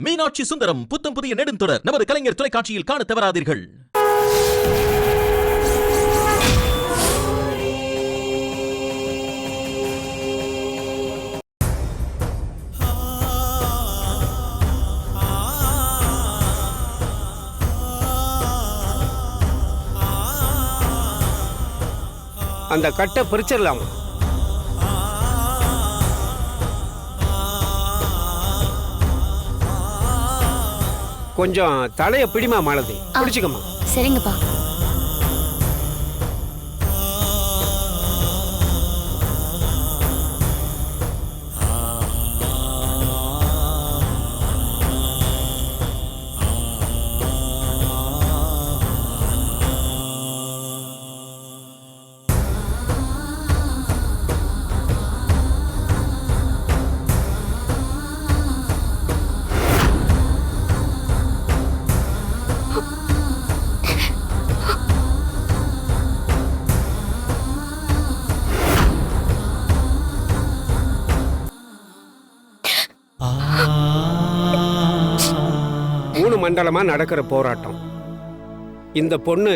மீனாட்சி சுந்தரம் புத்தம் புதிய நெடுந்தொடர் நமது கலைஞர் தொலைக்காட்சியில் காண தவறாதீர்கள். அந்த கட்டை பிரிச்சிடலாம். கொஞ்சம் தலைய பிடிமா மாலதி, பிடிச்சுக்கம்மா. சரிங்கப்பா. மண்டலமா நடக்கிற போராட்டம். இந்த பொண்ணு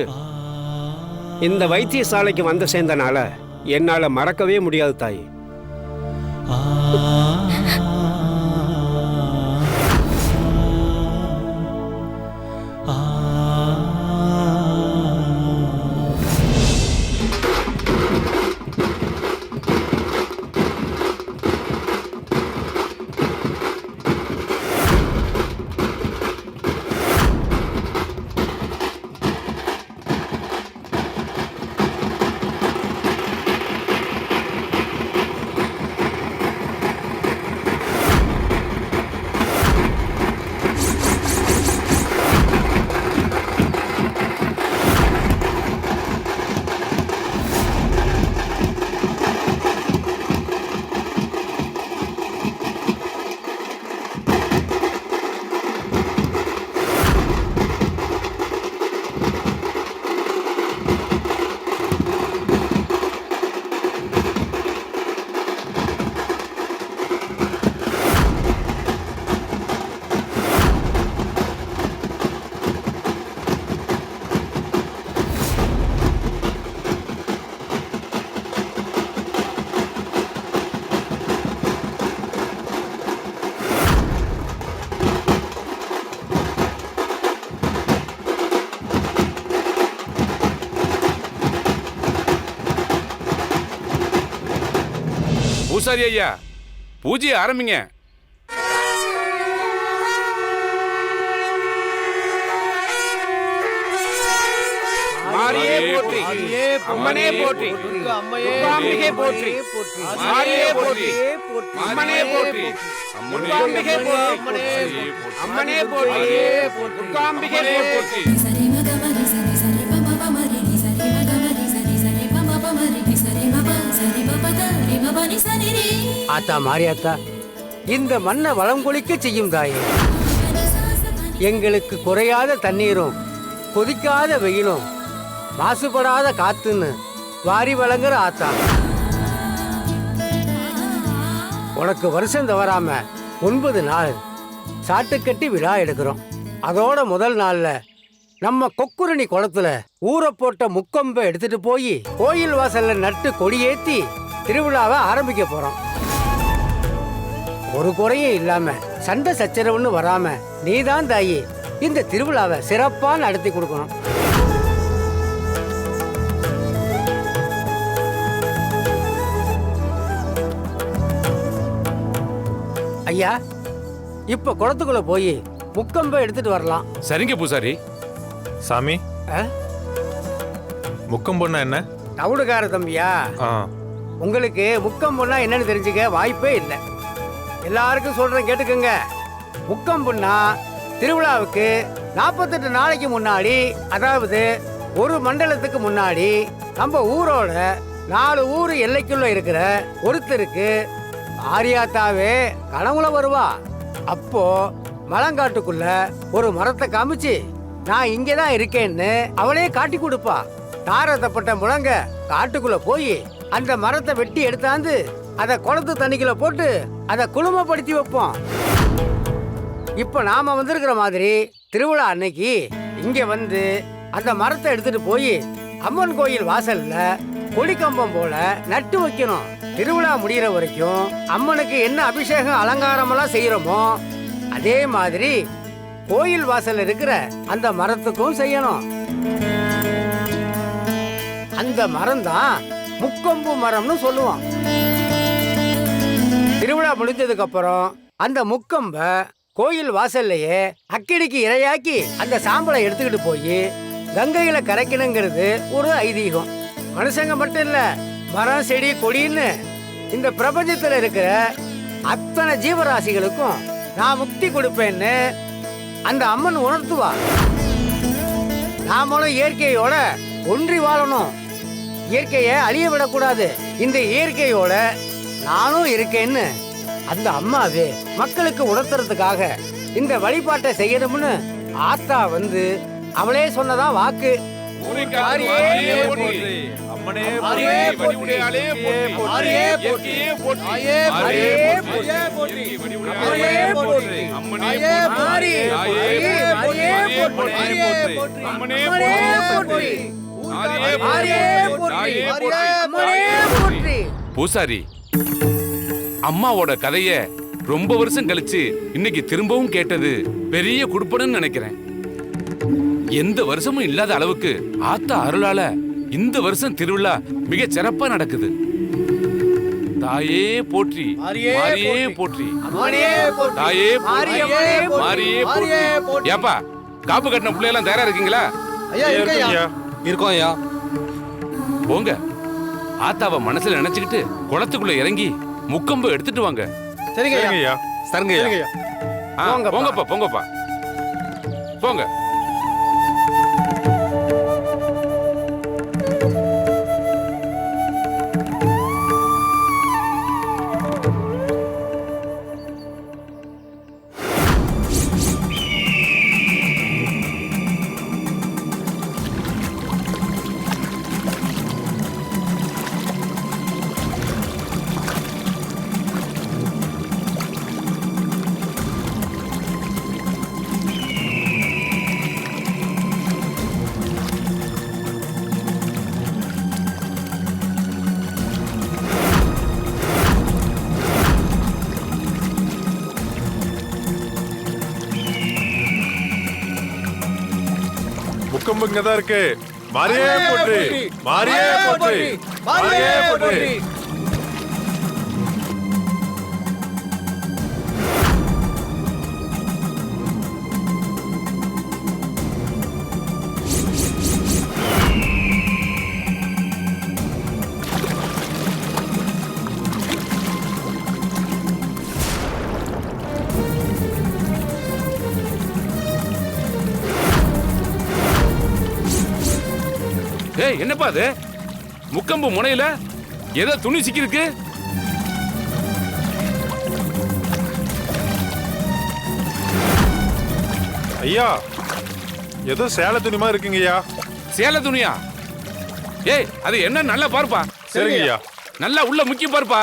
இந்த வைத்தியசாலைக்கு வந்து சேர்ந்தனால என்னால மறக்கவே முடியாது தாய். பூசாரி ஐயா, பூஜையை ஆரம்பிங்க. மாரியே போற்றி, அம்மனே போற்றி, அம்பிகை போற்றி, மாரியே போற்றி, அம்மனே போற்றி, அம்பிகை போற்றி, அம்மனே போற்றி, அம்பிகை போற்றி. ஆத்தா மாரியாத்தா, இந்த மண்ணை வளம் கொளிக்க செய்யும் தாயே. எங்களுக்கு குறையாத தண்ணீரும் கொதிக்காத வெயிலும் மாசுபடாத காத்துன்னு வாரி வழங்குற ஆத்தா. உனக்கு வருஷம் தவறாம 9 நாள் சாட்டுக்கட்டி விழா எடுக்கிறோம். அதோட முதல் நாள்ல நம்ம கொக்குரணி குளத்துல ஊற போட்ட முக்கொம்பை எடுத்துட்டு போய் கோயில் வாசல்ல நட்டு கொடியேத்தி திருவிழாவை ஆரம்பிக்க போறோம். ஒரு குறையும் இல்லாம சண்டை சச்சரவுன்னு வராம நீதான் தாயி இந்த திருவிழாவை சிறப்பா நடத்தி கொடுக்கணும். ஐயா, இப்ப குளத்துக்குள்ள போய் முக்கொம்பை எடுத்துட்டு வரலாம். சரிங்க பூசாரி. சாமி, முக்கம் பொண்ணா என்ன? தவுடுகார தம்பியா, உங்களுக்கு முக்கம் பொண்ணா என்னன்னு தெரிஞ்சுக்க வாய்ப்பே இல்லை. எல்லாருக்கும் சொல்றேன், கேட்டுக்கோங்க. முக்கம் பொண்ணா திருவிழாவுக்கு 48 நாளைக்கு முன்னாடி, அதாவது ஒரு மண்டலத்துக்கு முன்னாடி நம்ம ஊரோட 4 ஊர் எல்லைக்குள்ள இருக்கிற ஒருத்தருக்கு ஆரியாத்தாவே கனவுல வருவா. அப்போ மலங்காட்டுக்குள்ள ஒரு மரத்தை காமிச்சு நான் இங்கதான் இருக்கேன்னு அவளே காட்டி கொடுப்பா. தாரத்தப்பட்ட முழங்க காட்டுக்குள்ள போய் அந்த மரத்தை வெட்டி எடுத்தாந்து அதை குளத்து தண்ணிக்குள்ள போட்டு அதை குளுமைப்படுத்தி வைப்போம். இப்ப நாம வந்திருக்கிற மாதிரி திருவிழா அன்னைக்கு இங்க வந்து அந்த மரத்தை எடுத்துட்டு போய் அம்மன் கோயில் வாசல்ல கொடிக்கம்பம் போல நட்டு வைக்கணும். திருவிழா முடிகிற வரைக்கும் அம்மனுக்கு என்ன அபிஷேகம் அலங்காரம் எல்லாம் செய்யறோமோ அதே மாதிரி கோயில் வாசல்ல இருக்கிற அந்த மரத்துக்கும் செய்யணும். அந்த மரம் தான் முக்கொம்பு மரம்னு சொல்லுவோம். திருவிழா முடிஞ்சதுக்கு அப்புறம் அந்த முக்கம்ப கோயில் வாசல்லையே அக்கிடிக்கு இரையாக்கி அந்த சாம்பலை எடுத்துக்கிட்டு போய் கங்கையில கரைக்கணுங்கிறது ஒரு ஐதீகம். மனுஷங்க மட்டும் இல்ல, மரம் செடி கொடின்னு இந்த பிரபஞ்சத்துல இருக்கிற அத்தனை ஜீவராசிகளுக்கும் நான் முக்தி கொடுப்பேன்னு அந்த அம்மன் உணர்த்துவா. நாமளும் இயற்கையோட ஒன்றி வாழணும், இயற்கையை அழிய விடக்கூடாது. இந்த இயற்கையோட நானும் இருக்கேன்னு அந்த அம்மாவே மக்களுக்கு உணர்த்துறதுக்காக இந்த வழிபாட்டை செய்யணும்னு ஆத்தா வந்து அவளே சொன்னதா வாக்கு. பூசாரி, அம்மாவோட கதைய ரொம்ப வருஷம் கழிச்சு இன்னைக்கு திரும்பவும் கேட்டது பெரிய குடுப்பன்னு நினைக்கிறேன். எந்த வருஷமும் இல்லாத அளவுக்கு ஆத்தா அருளால இந்த வருஷம் திருவிழா மிக சிறப்பா நடக்குது. தாயே போற்றி, மாரியே போற்றி, தாயே போற்றி, மாரியே போற்றி. ஏப்பா, காப்பு கட்டின பிள்ளையெல்லாம் தயாரா இருக்கீங்களா? இருக்கோம் ஐயா. போங்க, ஆத்தாவை மனசுல நினைச்சுக்கிட்டு குளத்துக்குள்ள இறங்கி முக்கம்பு எடுத்துட்டு வாங்க. சரிங்க ஐயா. சரிங்க ஐயா. போங்கப்பா, போங்கப்பா, போங்க. முக்கம்பு இங்கதான் இருக்கு. மாரியே போற்றி, மாரியே போற்றி, மாரியே போற்றி. ஏய், என்னப்பா அது? முக்கம்பு முனையில ஏதோ துணி சிக்கிருக்கு. ஐயா, ஏதோ சேலை துணிமா இருக்குங்க ஐயா. சேலை துணியா? ஏய், அது என்ன நல்லா பாருப்பா. சரிங்க ஐயா. நல்லா உள்ள முக்கி பாருப்பா.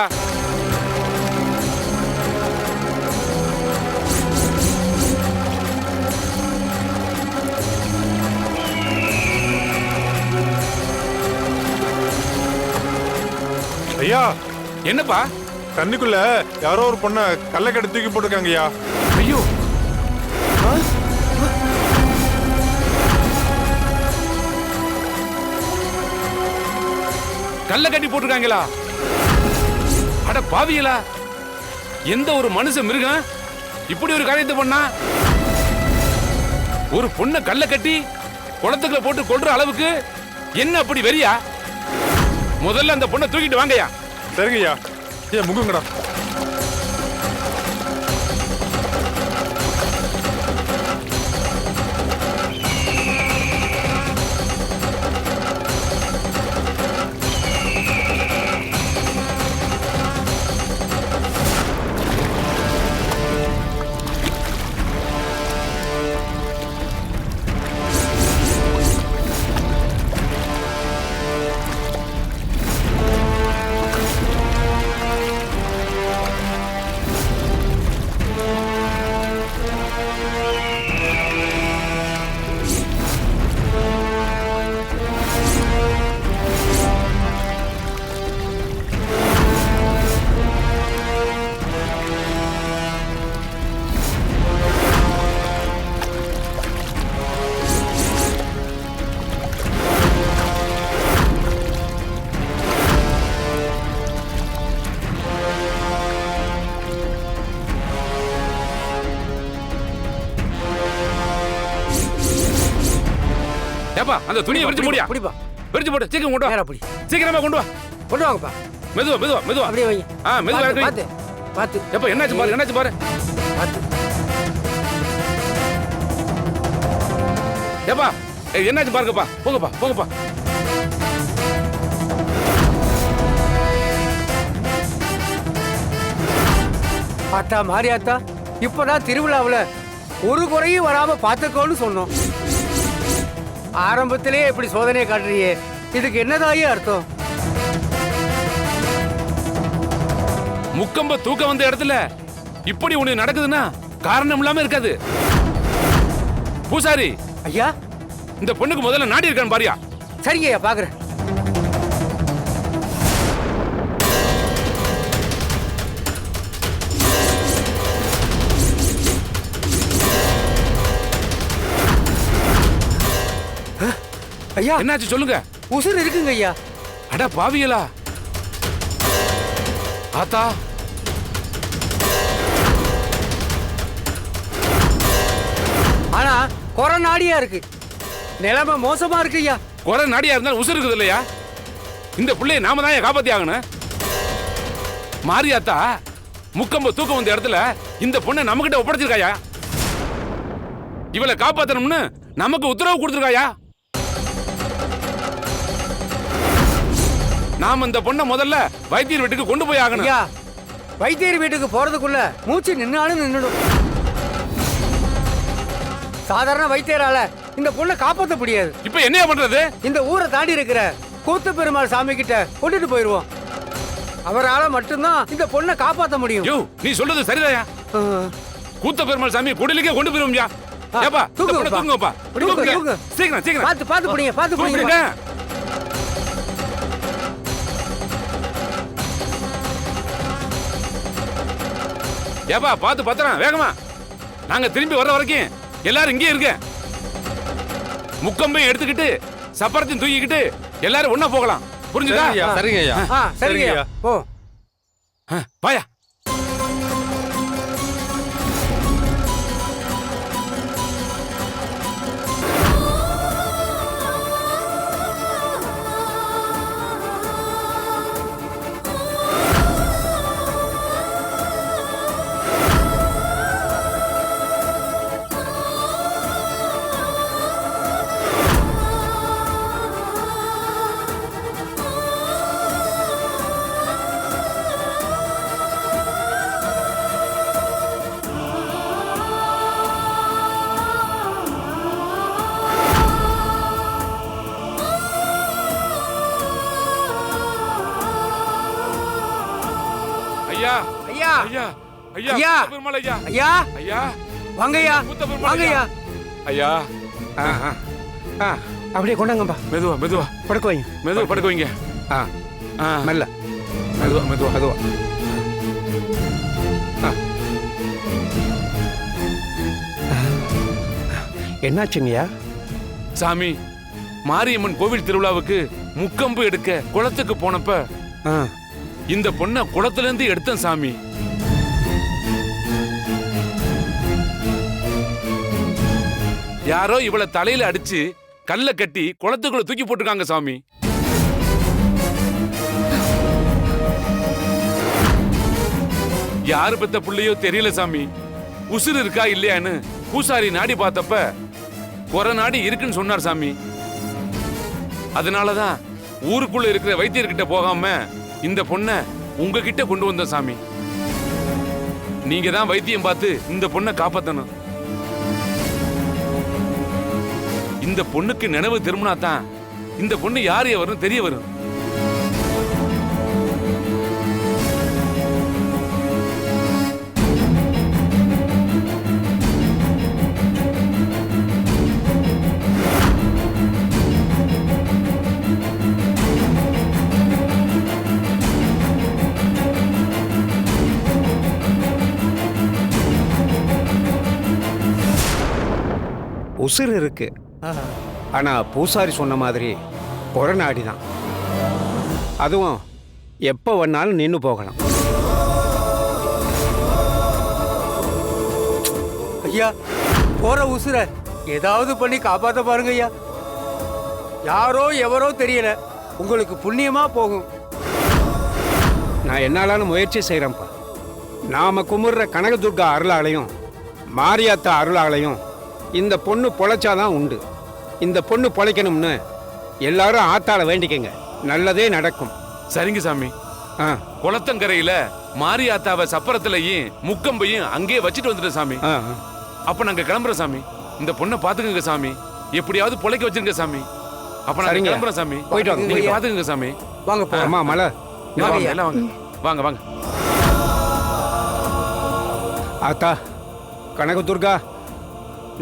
ஐயா, என்னப்பா? தண்ணிக்குள்ள யாரோ ஒரு பொண்ண கள்ளக்கடை தூக்கி போட்டிருக்காங்க ஐயா. ஐயோ, கல்ல கட்டி போட்டிருக்காங்களா? அட பாவியலா, எந்த ஒரு மனுஷ மிருகம் இப்படி ஒரு காரியத்தை பண்ணா? ஒரு பொண்ணை கல்ல கட்டி குளத்துக்குள்ள போட்டு கொல்ற அளவுக்கு என்ன அப்படி வெறியா? முதல்ல அந்த பொண்ணை தூக்கிட்டு வாங்கயா. சரிங்க ஐயா. ஏன் முங்குங்கடா. ஏப்பா அந்த துணியை விரிச்சு போடியா, பிடிப்பா. விரிச்சு போடு, சீக்கிரம் கொண்டு வா, நேரா பிடி. சீக்கிரமா கொண்டு வா, கொண்டு வாங்கப்பா. மெதுவா மெதுவா மெதுவா. அப்படியே வை. மெதுவா பார்த்து, இறக்கி வை. பார்த்து. ஏப்பா என்னாச்சு பாரு, என்னாச்சு பாரு. பார்த்து. ஏப்பா என்னாச்சு பாருங்கப்பா, போங்கப்பா போங்கப்பா. ஆத்தா மாரியாத்தா, இப்பதான் திருவிழாவுல ஒரு குறையும் வராம பாத்துக்கோன்னு சொன்னோம். ஆரம்பத்திலே இப்படி சோதனையை காட்டுறியே, இதுக்கு என்னதாயே அர்த்தம்? முக்கம்ப தூக்க வந்த இடத்துல இப்படி ஒண்ணு நடக்குதுன்னா காரணம் இல்லாம இருக்காது. பூசாரி, ஐயா, இந்த பொண்ணுக்கு முதல்ல நாடி இருக்கான்னு பாரியா. சரிங்க ஐயா, பாக்குறேன். ஐயா, என்னாச்சு சொல்லுங்க. உசுர் இருக்குங்க ஐயா. அட பாவியலா. ஆத்தா, ஆனா கொரோனாடியா இருக்கு. நிலைமை மோசமா இருக்கு ஐயா. குறை நாடியா இருந்தாலும் உசுறு இருக்குது இல்லையா? இந்த பிள்ளைய நாம தான் காப்பாத்தி ஆகணும். மாரியாத்தா முக்கம்ப தூக்கம் வந்த இடத்துல இந்த பொண்ணை நம்ம கிட்ட ஒப்படைச்சிருக்காயா? இவளை காப்பாத்தணும்னு நமக்கு உத்தரவு கொடுத்திருக்காயா? நாம இந்த பொண்ணை முதல்ல வைத்தியர் வீட்டுக்கு கொண்டு போய் ஆகணும். ஐயா, வைத்தியர் வீட்டுக்கு போறதுக்குள்ள மூச்சு நின்னாலும் நின்னுடும். சாதாரண வைத்தியரால இந்த பொண்ணை காப்பாற்ற முடியாது. இப்ப என்னையா பண்றது? இந்த ஊரை தாண்டி இருக்கிற கூத்து பெருமாள் சாமி கிட்ட கொண்டுட்டு போயிருவோம். அவரால மட்டும்தான் இந்த பொண்ணை காப்பாற்ற முடியும். யோ, நீ சொல்றது சரிதாயா? கூத்த பெருமாள் சாமி குடிலுக்கே கொண்டு போயிருவோம்யா. ஏப்பா, இந்த பொண்ணை தூக்குங்கப்பா. தூக்குங்க. சீக்கிரம் சீக்கிரம். பாத்து பாத்து புடிங்க, பாத்து புடிங்க. தூக்குங்க. ஏப்பா, பாத்து பத்திரம், வேகமா. நாங்க திரும்பி வர்ற வரைக்கும் எல்லாரும் இங்கே இருக்க. முக்கம்பையும் எடுத்துக்கிட்டு சப்பரத்தையும் தூக்கிக்கிட்டு எல்லாரும் ஒண்ணா போகலாம். புரிஞ்சுதா? சரிங்க ஐயா. சரிங்க ஐயா. ஓ, பாயா. ஐயா ஐயா, ஐயா ஐயா ஐயா. கூத்த பெருமாள் ஐயா. ஐயா, ஐயா வாங்கய்யா, கூத்த பெருமாள் வாங்கய்யா. ஐயா. அப்படியே கொண்டாங்கப்பா. மெதுவா மெதுவா படுக்க வைங்க. மெதுவா படுக்க வைங்க. மெல்ல. மெதுவா மெதுவா அதுவா. என்னாச்சுங்கய்யா? சாமி, மாரியம்மன் கோவில் திருவிழாவுக்கு முக்கம்பு எடுக்க குளத்துக்கு போனப்ப இந்த பொண்ண குளத்துல இருந்து எடுத்தேன் சாமி. யாரோ இவளை தலையில அடிச்சு கல்ல கட்டி குளத்துக்குள்ள தூக்கி போட்டுருக்காங்க சாமி. யாரு பெத்த புள்ளையோ தெரியல சாமி. உசுறு இருக்கா இல்லையான்னு பூசாரி நாடி பார்த்தப்ப குறை நாடி இருக்குன்னு சொன்னார் சாமி. அதனாலதான் ஊருக்குள்ள இருக்கிற வைத்தியர்கிட்ட போகாம இந்த பொண்ண உங்ககிட்ட கொண்டு வந்த சாமி. நீங்க தான் வைத்தியம் பார்த்து இந்த பொண்ணை காப்பாத்தணும். இந்த பொண்ணுக்கு நினைவு திரும்பினா தான் இந்த பொண்ணு யார் வரும் தெரிய வரும். உசுறு இருக்கு. ஆனா பூசாரி சொன்ன மாதிரி கொரோனாடி தான். அதுவும் எப்போ வேணாலும் நின்று போகலாம். ஐயா, போற உசுர ஏதாவது பண்ணி காப்பாத்த பாருங்க ஐயா. யாரோ எவரோ தெரியல, உங்களுக்கு புண்ணியமா போகும். நான் என்னாலான முயற்சி செய்கிறேன்ப்பா. நாம கும்பிடுற கனகதுர்கா அருளாலையும் மாரியாத்தா அருளாலையும் இந்த பொண்ணு பொழைச்சாதான் உண்டு. இந்த பொண்ணு பொழைக்கணும்னு எல்லாரும் ஆத்தாள வேண்டிக்கங்க, நல்லதே நடக்கும். சரிங்க சாமி. ஆ, குளத்தங்கரையில மாரியாத்தாவை சப்பரத்திலையும் முக்கம்பையும் அங்கேயே வச்சுட்டு வந்துட்டேன் சாமி. ஆ, அப்ப நாங்க கிளம்புறோம் சாமி. இந்த பொண்ணை பாத்துக்கங்க சாமி, எப்படியாவது பொழைக்க வச்சிருங்க சாமி. அப்ப நாங்க சரிங்க. கிளம்புறோம் சாமி. போயிட்டு வாங்க. நீங்க பாத்துக்கங்க சாமி. வாங்க போ. அம்மா மலை இங்க வாங்க, வாங்க. எல்லாம் வாங்க. வாங்க வாங்க. ஆத்தா கனகதுர்கா,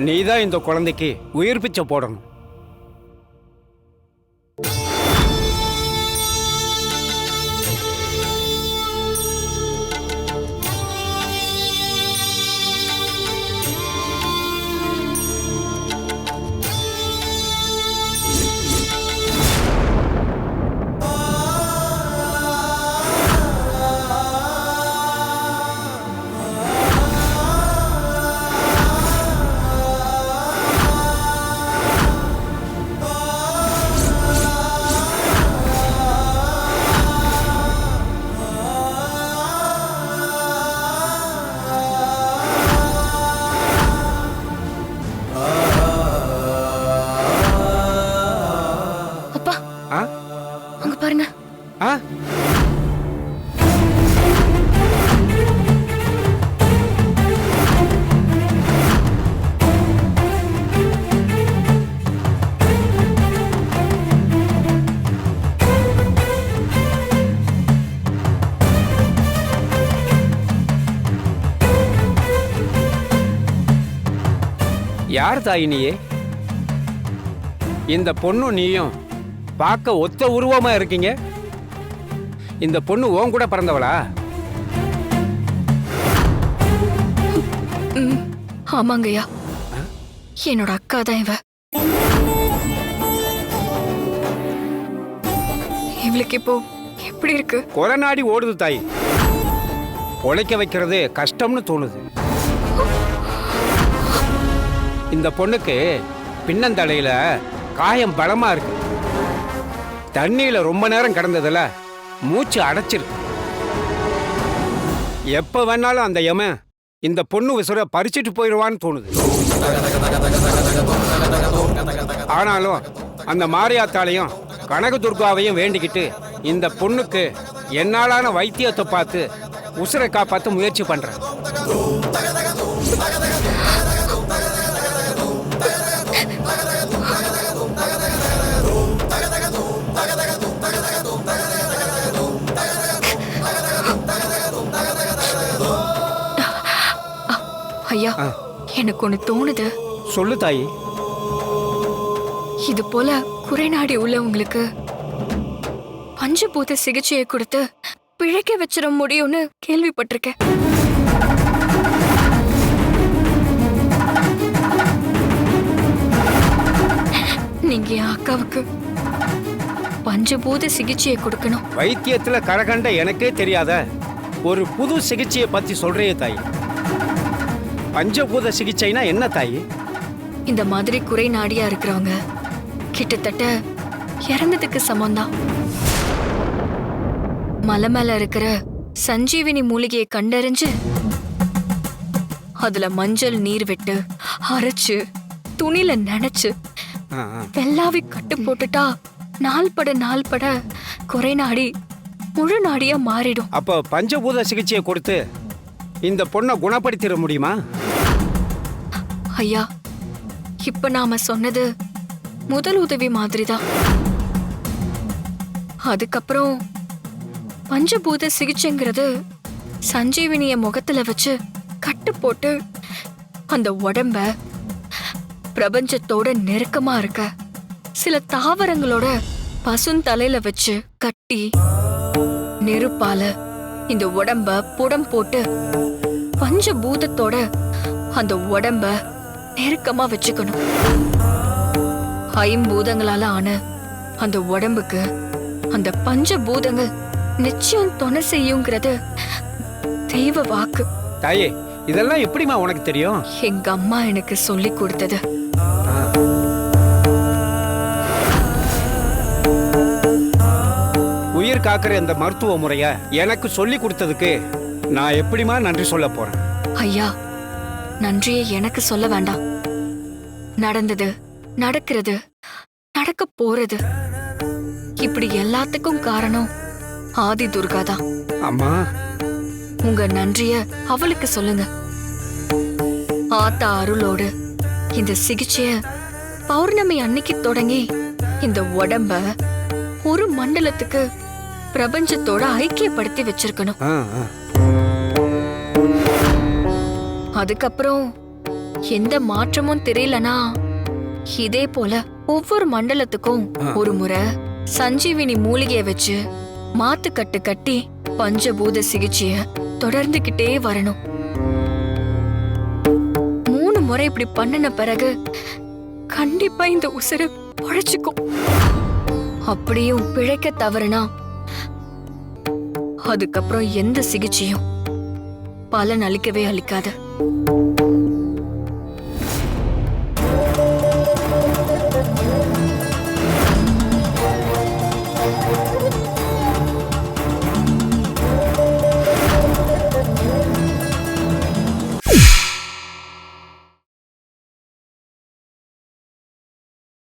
நீதான் இந்த குழந்தைக்கு உயிர் பிச்சை போடணும். ஆ அங்க பாருங்க. ஆ யார் தாய் நீயே? இந்த பொண்ணு நீயும் பார்க்க ஒத்த உருவமா இருக்கீங்க. இந்த பொண்ணு உன் கூட பிறந்தவளா? ஆமாங்கய்யா, என்னோட அக்கா தான் இவ. இவளுக்கு இப்போ எப்படி இருக்கு? கொரநாடி ஓடுது தாய். பொழைக்க வைக்கிறது கஷ்டம்னு தோணுது. இந்த பொண்ணுக்கு பின்னந்தலையில காயம் பலமா இருக்கு. தண்ணியில ரொம்ப நேரம் கிடந்ததுல மூச்சு அடைச்சிருக்கு. எப்ப வேணாலும் அந்த யமன் இந்த பொண்ணு விசுர பறிச்சுட்டு போயிடுவான்னு தோணுது. ஆனாலும் அந்த மாரியாத்தாளையும் கனகதுர்காவையும் வேண்டிக்கிட்டு இந்த பொண்ணுக்கு என்னாலான வைத்தியத்தை பார்த்து உசுரை காப்பாற்ற முயற்சி பண்றேன். ஐயா, எனக்கு ஒண்ணு தோணுது. சொல்லு தாயி. இது போல குறைநாடி உள்ளவங்களுக்கு பஞ்சபூத சிகிச்சையை கொடுத்து பிழைக்க வச்சிட முடியும்னு கேள்விப்பட்டிருக்கேன். நீங்க என் அக்காவுக்கு பஞ்சபூத சிகிச்சையை கொடுக்கணும். வைத்தியத்துல கரகண்ட எனக்கே தெரியாத ஒரு புது சிகிச்சையை பத்தி சொல்றே தாயி. பஞ்சபூத சிகிச்சைனா என்ன தாயி? இந்த மாதிரி குறை நாடியா இருக்கிறவங்க கிட்டத்தட்ட இறந்ததுக்கு சமம்தான். மலை மேல இருக்கிற சஞ்சீவினி மூலிகையை கண்டறிஞ்சு அதுல மஞ்சள் நீர் விட்டு அரைச்சு துணில நனைச்சு வெள்ளாவி கட்டு போட்டுட்டா நாள் பட குறை நாடி முழு நாடியா மாறிடும். அப்ப பஞ்சபூத சிகிச்சையை கொடுத்து இந்த பொண்ணை குணப்படுத்திட முடியுமா? ஐயா, இப்ப நாம சொன்னது முதல் உதவி மாதிரிதான். அதுக்கப்புறம் பஞ்சபூத சிகிச்சைங்கிறது சஞ்சீவினிய முகத்துல வச்சு கட்டு போட்டு அந்த உடம்ப பிரபஞ்சத்தோட நெருக்கமா இருக்க சில தாவரங்களோட பசுந்தலையில வச்சு கட்டி நெருப்பால இந்த உடம்ப புடம் போட்டு பஞ்சபூதத்தோட அந்த உடம்ப நெருக்கமா வச்சுக்கணும். ஐம்பூதங்களால ஆன அந்த உடம்புக்கு அந்த பஞ்சபூதங்கள் நிச்சயம் துணை செய்யுங்கிறது தெய்வ வாக்கு. தாயே, இதெல்லாம் எப்படிமா உனக்கு தெரியும்? எங்க அம்மா எனக்கு சொல்லி கொடுத்தது. உயிர் காக்கிற இந்த மருத்துவ முறைய எனக்கு சொல்லி கொடுத்ததுக்கு நான் எப்படிமா நன்றி சொல்ல போறேன்? ஐயா, நன்றியை எனக்கு சொல்ல வேண்டாம். நடந்தது, நடக்கிறது, நடக்க போறது, இப்படி எல்லாத்துக்கும் காரணம் ஆதி துர்கா தான். அம்மா, உங்க நன்றிய அவளுக்கு சொல்லுங்க. ஆத்தா அருளோடு இந்த சிகிச்சைய பௌர்ணமி அன்னைக்கு தொடங்கி இந்த உடம்ப ஒரு மண்டலத்துக்கு பிரபஞ்சத்தோட ஐக்கியப்படுத்தி வச்சிருக்கணும். அதுக்கப்புறம் எந்த மாற்றமும் தெரியலனா இதே போல ஒவ்வொரு மண்டலத்துக்கும் ஒரு முறை சஞ்சீவினி மூலிகைய வச்சு மாத்துக்கட்டு கட்டி பஞ்சபூத சிகிச்சைய தொடர்ந்துகிட்டே வரணும். 3 முறை இப்படி பண்ணின பிறகு கண்டிப்பா இந்த உசுறு பொழைச்சுக்கும். அப்படியும் பிழைக்க தவறுனா அதுக்கப்புறம் எந்த சிகிச்சையும் பலன் அளிக்கவே அளிக்காது.